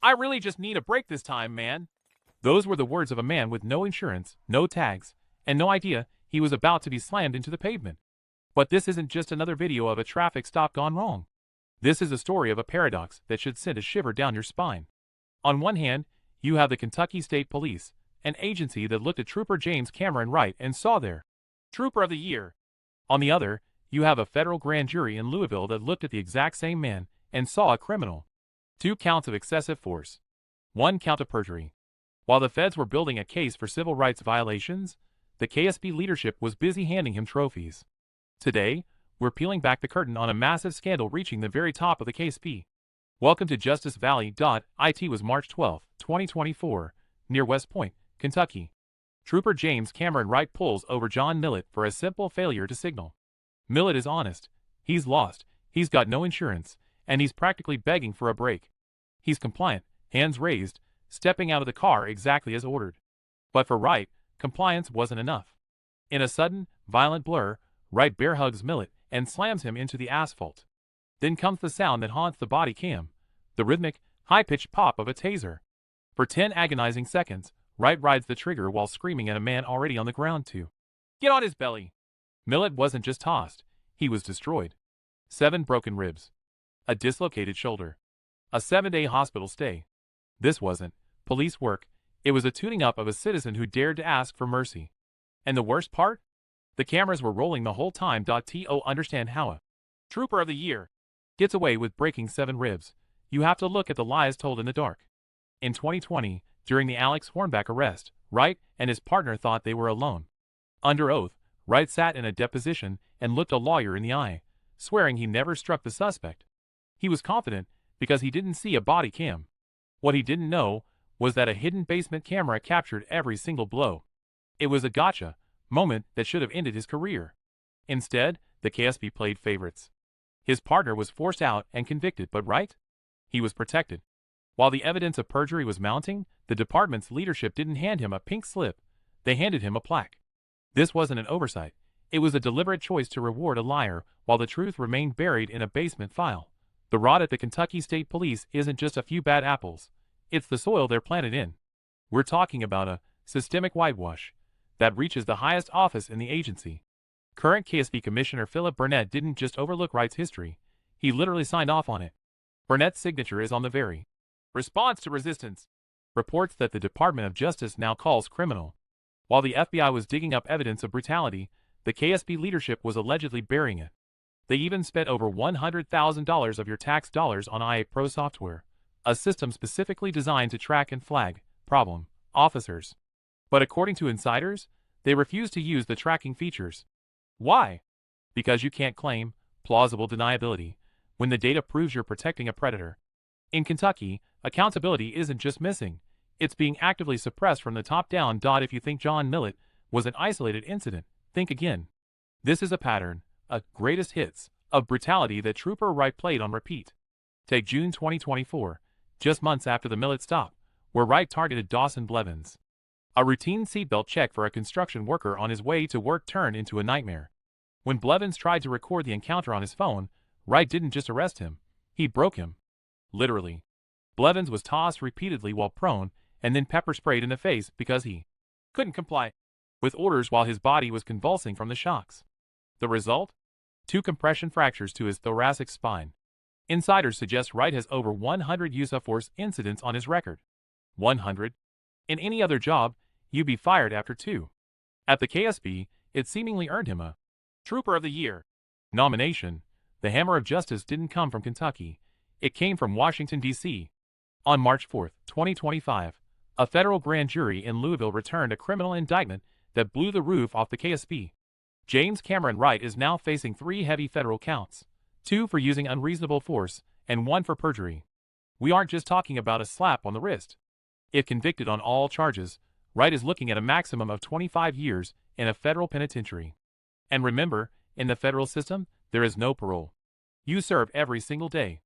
I really just need a break this time, man. Those were the words of a man with no insurance, no tags, and no idea he was about to be slammed into the pavement. But this isn't just another video of a traffic stop gone wrong. This is a story of a paradox that should send a shiver down your spine. On one hand, you have the Kentucky State Police, an agency that looked at Trooper James Cameron Wright and saw their Trooper of the Year. On the other, you have a federal grand jury in Louisville that looked at the exact same man and saw a criminal. 2 counts of excessive force. 1 count of perjury. While the feds were building a case for civil rights violations, the KSP leadership was busy handing him trophies. Today, we're peeling back the curtain on a massive scandal reaching the very top of the KSP. Welcome to Justice Valley. It was March 12, 2024, near West Point, Kentucky. Trooper James Cameron Wright pulls over John Millet for a simple failure to signal. Millet is honest. He's lost, he's got no insurance, and he's practically begging for a break. He's compliant, hands raised, stepping out of the car exactly as ordered. But for Wright, compliance wasn't enough. In a sudden, violent blur, Wright bear hugs Millet and slams him into the asphalt. Then comes the sound that haunts the body cam, the rhythmic, high-pitched pop of a taser. For 10 agonizing seconds, Wright rides the trigger while screaming at a man already on the ground to get on his belly. Millet wasn't just tossed, he was destroyed. 7 broken ribs. A dislocated shoulder. A 7-day hospital stay. This wasn't police work, it was a tuning up of a citizen who dared to ask for mercy. And the worst part? The cameras were rolling the whole time. To understand how a Trooper of the Year gets away with breaking 7 ribs, you have to look at the lies told in the dark. In 2020, during the Alex Hornback arrest, Wright and his partner thought they were alone. Under oath, Wright sat in a deposition and looked a lawyer in the eye, swearing he never struck the suspect. He was confident because he didn't see a body cam. What he didn't know was that a hidden basement camera captured every single blow. It was a gotcha moment that should have ended his career. Instead, the KSP played favorites. His partner was forced out and convicted, but Wright? He was protected. While the evidence of perjury was mounting, the department's leadership didn't hand him a pink slip, they handed him a plaque. This wasn't an oversight, it was a deliberate choice to reward a liar while the truth remained buried in a basement file. The rot at the Kentucky State Police isn't just a few bad apples, it's the soil they're planted in. We're talking about a systemic whitewash that reaches the highest office in the agency. Current KSP Commissioner Philip Burnett didn't just overlook Wright's history, he literally signed off on it. Burnett's signature is on the very response to resistance. Reports that the Department of Justice now calls criminal. While the FBI was digging up evidence of brutality, the KSP leadership was allegedly burying it. They even spent over $100,000 of your tax dollars on IA Pro software, a system specifically designed to track and flag problem officers. But according to insiders, they refused to use the tracking features. Why? Because you can't claim plausible deniability when the data proves you're protecting a predator. In Kentucky, accountability isn't just missing, it's being actively suppressed from the top down. If you think John Millet was an isolated incident, think again. This is a pattern, a greatest hits, of brutality that Trooper Wright played on repeat. Take June 2024, just months after the Millet stop, where Wright targeted Dawson Blevins. A routine seatbelt check for a construction worker on his way to work turned into a nightmare. When Blevins tried to record the encounter on his phone, Wright didn't just arrest him, he broke him. Literally. Blevins was tossed repeatedly while prone, and then pepper sprayed in the face because he couldn't comply with orders while his body was convulsing from the shocks. The result? 2 compression fractures to his thoracic spine. Insiders suggest Wright has over 100 use-of-force incidents on his record. 100? In any other job, you'd be fired after 2. At the KSP, it seemingly earned him a Trooper of the Year nomination. The hammer of justice didn't come from Kentucky, it came from Washington, D.C. On March 4, 2025, a federal grand jury in Louisville returned a criminal indictment that blew the roof off the KSP. James Cameron Wright is now facing 3 heavy federal counts, 2 for using unreasonable force and 1 for perjury. We aren't just talking about a slap on the wrist. If convicted on all charges, Wright is looking at a maximum of 25 years in a federal penitentiary. And remember, in the federal system, there is no parole. You serve every single day.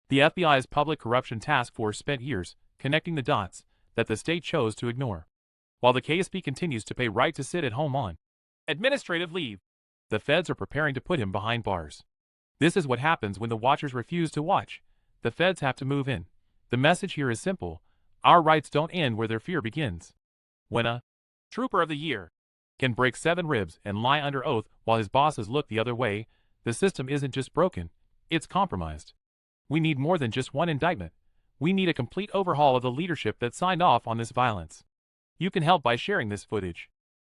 The FBI's Public Corruption Task Force spent years connecting the dots that the state chose to ignore. While the KSP continues to pay Wright to sit at home on administrative leave, the feds are preparing to put him behind bars. This is what happens when the watchers refuse to watch. The feds have to move in, The message here is simple. Our rights don't end where their fear begins. When a Trooper of the Year can break 7 ribs and lie under oath while his bosses look the other way, the system isn't just broken, it's compromised. We need more than just one indictment. We need a complete overhaul of the leadership that signed off on this violence. You can help by sharing this footage.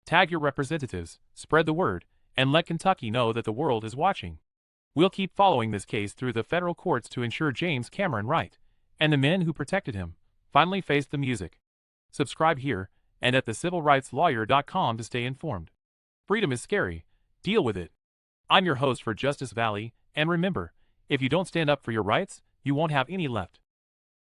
Tag your representatives, spread the word, and let Kentucky know that the world is watching. We'll keep following this case through the federal courts to ensure James Cameron Wright and the men who protected him finally face the music. Subscribe here and at thecivilrightslawyer.com to stay informed. Freedom is scary. Deal with it. I'm your host for Justice Valley, and remember, if you don't stand up for your rights, you won't have any left.